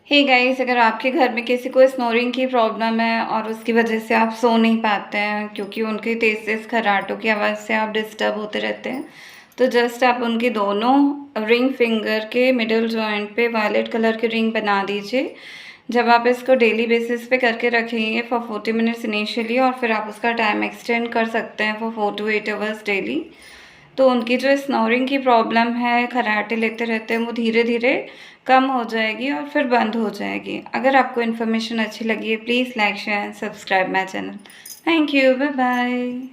Hey guys, अगर आपके घर में किसी को स्नोरिंग की प्रॉब्लम है और उसकी वजह से आप सो नहीं पाते हैं क्योंकि उनके तेज-तेज खर्राटों की आवाज़ से आप डिस्टर्ब होते रहते हैं, तो जस्ट आप उनकी दोनों रिंग फिंगर के मिडल जॉइंट पे वायलेट कलर की रिंग बना दीजिए। जब आप इसको डेली बेसिस पे करके रखेंगे फॉर 40 मिनट्स इनिशियली और फिर आप उसका टाइम एक्सटेंड कर सकते हैं फॉर 4 टू 8 आवर्स डेली। तो उनकी जो स्नोरिंग की प्रॉब्लम है, खर्राटे लेते रहते हैं, वो धीरे-धीरे कम हो जाएगी और फिर बंद हो जाएगी। अगर आपको इन्फॉर्मेशन अच्छी लगी है, please like, share and subscribe my channel. Thank you, bye-bye.